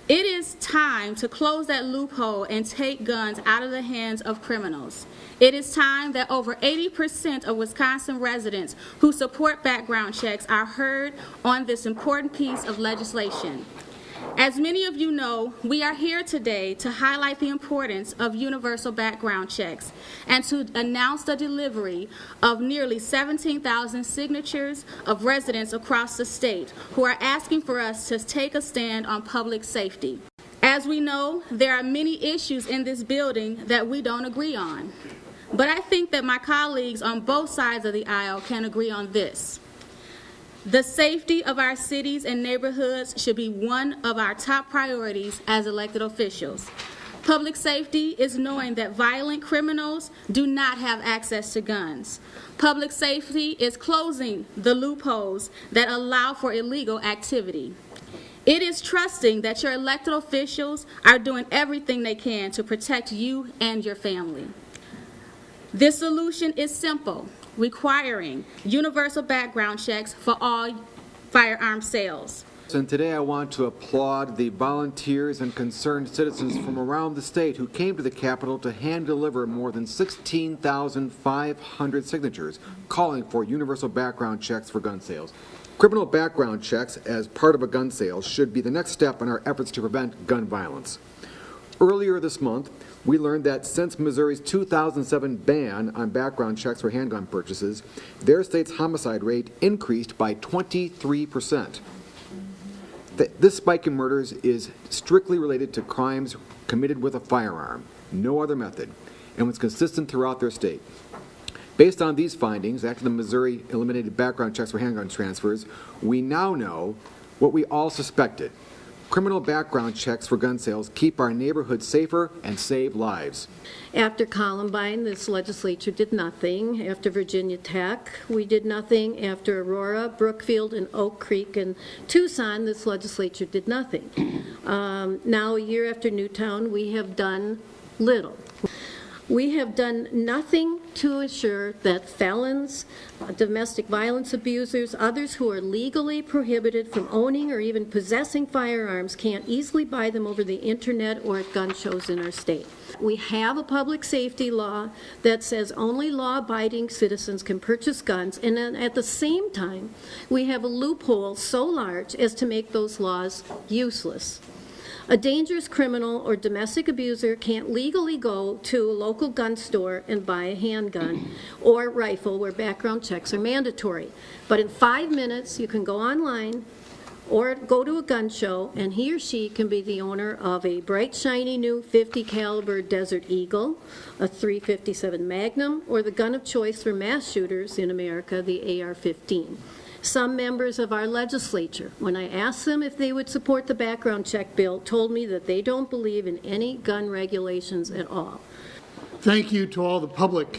It is time to close that loophole and take guns out of the hands of criminals. It is time that over 80% of Wisconsin residents who support background checks are heard on this important piece of legislation. As many of you know, we are here today to highlight the importance of universal background checks and to announce the delivery of nearly 17,000 signatures of residents across the state who are asking for us to take a stand on public safety. As we know, there are many issues in this building that we don't agree on. But I think that my colleagues on both sides of the aisle can agree on this. The safety of our cities and neighborhoods should be one of our top priorities as elected officials. Public safety is knowing that violent criminals do not have access to guns. Public safety is closing the loopholes that allow for illegal activity. It is trusting that your elected officials are doing everything they can to protect you and your family. This solution is simple, requiring universal background checks for all firearm sales. And today I want to applaud the volunteers and concerned citizens from around the state who came to the Capitol to hand deliver more than 16,500 signatures calling for universal background checks for gun sales. Criminal background checks as part of a gun sale should be the next step in our efforts to prevent gun violence. Earlier this month, we learned that since Missouri's 2007 ban on background checks for handgun purchases, their state's homicide rate increased by 23%. This spike in murders is strictly related to crimes committed with a firearm, no other method, and was consistent throughout their state. Based on these findings, after the Missouri eliminated background checks for handgun transfers, we now know what we all suspected. Criminal background checks for gun sales keep our neighborhoods safer and save lives. After Columbine, this legislature did nothing. After Virginia Tech, we did nothing. After Aurora, Brookfield, and Oak Creek, and Tucson, this legislature did nothing. Now, a year after Newtown, we have done little. We have done nothing to ensure that felons, domestic violence abusers, others who are legally prohibited from owning or even possessing firearms can't easily buy them over the internet or at gun shows in our state. We have a public safety law that says only law-abiding citizens can purchase guns, and then at the same time, we have a loophole so large as to make those laws useless. A dangerous criminal or domestic abuser can't legally go to a local gun store and buy a handgun or rifle where background checks are mandatory. But in 5 minutes, you can go online or go to a gun show, and he or she can be the owner of a bright, shiny new .50 caliber Desert Eagle, a .357 Magnum, or the gun of choice for mass shooters in America, the AR-15. Some members of our legislature, when I asked them if they would support the background check bill, told me that they don't believe in any gun regulations at all. Thank you to all the public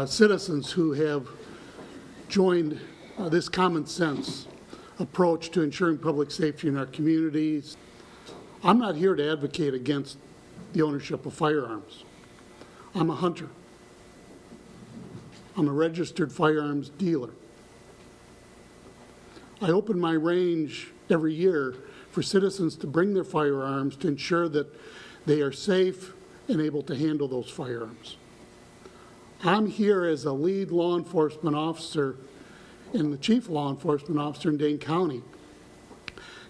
citizens who have joined this common sense approach to ensuring public safety in our communities. I'm not here to advocate against the ownership of firearms. I'm a hunter. I'm a registered firearms dealer. I open my range every year for citizens to bring their firearms to ensure that they are safe and able to handle those firearms. I'm here as a lead law enforcement officer and the chief law enforcement officer in Dane County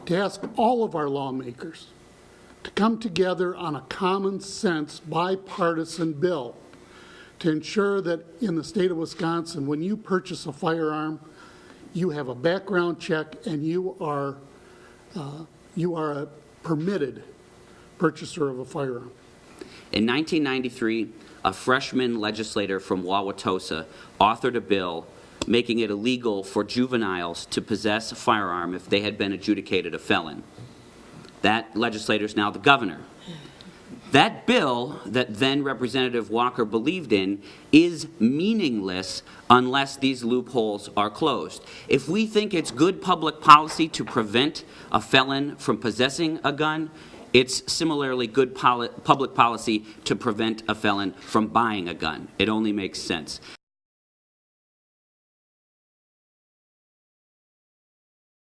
to ask all of our lawmakers to come together on a common sense bipartisan bill to ensure that in the state of Wisconsin, when you purchase a firearm, you have a background check, and you are a permitted purchaser of a firearm. In 1993, a freshman legislator from Wauwatosa authored a bill making it illegal for juveniles to possess a firearm if they had been adjudicated a felon. That legislator is now the governor. That bill that then Representative Walker believed in is meaningless unless these loopholes are closed. If we think it's good public policy to prevent a felon from possessing a gun, it's similarly good public policy to prevent a felon from buying a gun. It only makes sense.